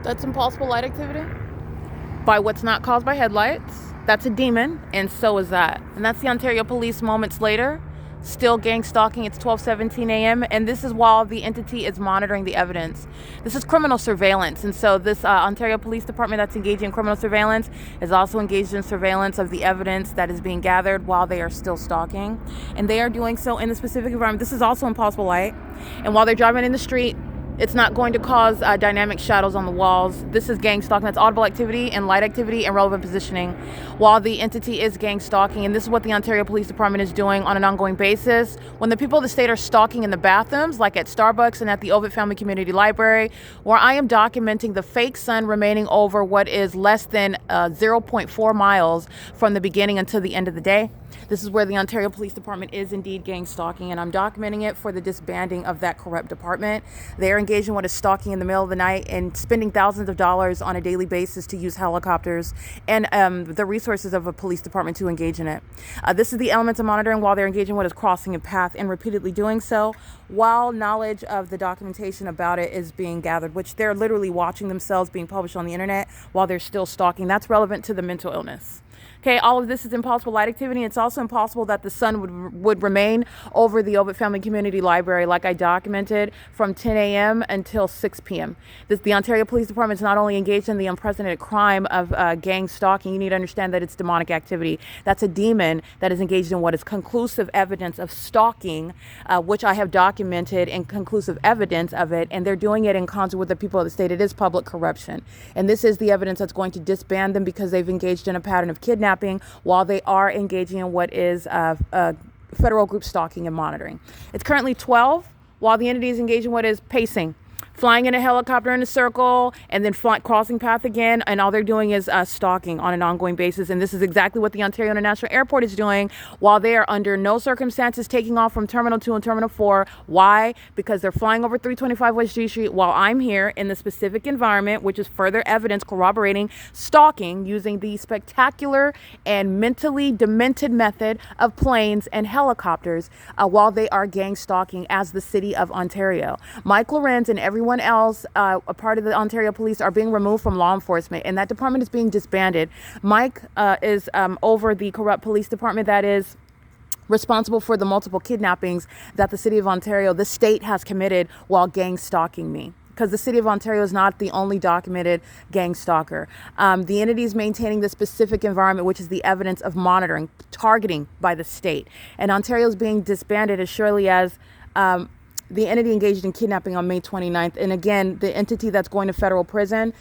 That's impossible light activity by what's not caused by headlights. That's a demon, and so is that. And that's the Ontario Police moments later, still gang stalking. It's 12:17 a.m. and this is while the entity is monitoring the evidence. This is criminal surveillance, and so this Ontario Police Department that's engaged in criminal surveillance is also engaged in surveillance of the evidence that is being gathered while they are still stalking, and they are doing so in the specific environment. This is also impossible light, and while they're driving in the street, it's not going to cause dynamic shadows on the walls. This is gang stalking. That's audible activity and light activity and relevant positioning while the entity is gang stalking. And this is what the Ontario Police Department is doing on an ongoing basis. When the people of the state are stalking in the bathrooms, like at Starbucks and at the Ovid Family Community Library, where I am documenting the fake sun remaining over what is less than 0.4 miles from the beginning until the end of the day. This is where the Ontario Police Department is indeed gang stalking, and I'm documenting it for the disbanding of that corrupt department. They are engaged in what is stalking in the middle of the night and spending thousands of dollars on a daily basis to use helicopters and the resources of a police department to engage in it. This is the elements of monitoring while they're engaging in what is crossing a path and repeatedly doing so while knowledge of the documentation about it is being gathered, which they're literally watching themselves being published on the internet while they're still stalking. That's relevant to the mental illness. Okay, all of this is impossible light activity. It's also impossible that the sun would remain over the Ovid Family Community Library, like I documented, from 10 a.m. until 6 p.m. The Ontario Police Department is not only engaged in the unprecedented crime of gang stalking. You need to understand that it's demonic activity. That's a demon that is engaged in what is conclusive evidence of stalking, which I have documented, and conclusive evidence of it. And they're doing it in concert with the people of the state. It is public corruption. And this is the evidence that's going to disband them because they've engaged in a pattern of kidnapping while they are engaging in what is federal group stalking and monitoring. It's currently 12 while the entity is engaged in what is pacing, flying in a helicopter in a circle and then crossing path again, and all they're doing is stalking on an ongoing basis. And this is exactly what the Ontario International Airport is doing while they are under no circumstances taking off from Terminal 2 and Terminal 4. Why? Because they're flying over 325 West G Street while I'm here in the specific environment, which is further evidence corroborating stalking using the spectacular and mentally demented method of planes and helicopters while they are gang stalking as the city of Ontario. Mike LORENZ and everyone else, a part of the Ontario Police, are being removed from law enforcement, and that department is being disbanded. Mike is over the corrupt police department that is responsible for the multiple kidnappings that the city of Ontario, the state, has committed while gang stalking me. Because the city of Ontario is not the only documented gang stalker. The entity is maintaining the specific environment, which is the evidence of monitoring, targeting by the state. And Ontario is being disbanded as surely as the entity engaged in kidnapping on May 29th. And again, the entity that's going to federal prison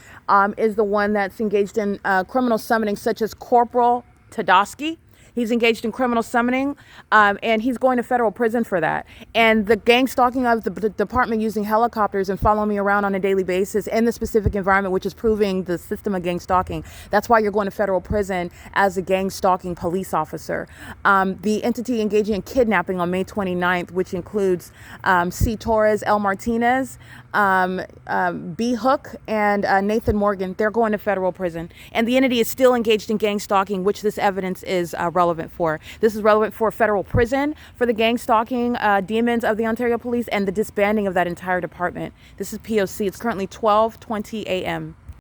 is the one that's engaged in criminal summoning, such as Corporal Tedosky. He's engaged in criminal summoning, and he's going to federal prison for that. And the gang stalking of the department using helicopters and following me around on a daily basis in the specific environment, which is proving the system of gang stalking. That's why you're going to federal prison as a gang stalking police officer. The entity engaging in kidnapping on May 29th, which includes C. Torres, L. Martinez, B. Hook, and Nathan Morgan, they're going to federal prison. And the entity is still engaged in gang stalking, which this evidence is relevant for. This is relevant for federal prison, for the gang stalking demons of the Ontario Police, and the disbanding of that entire department. This is P.O.C. It's currently 12:20 a.m.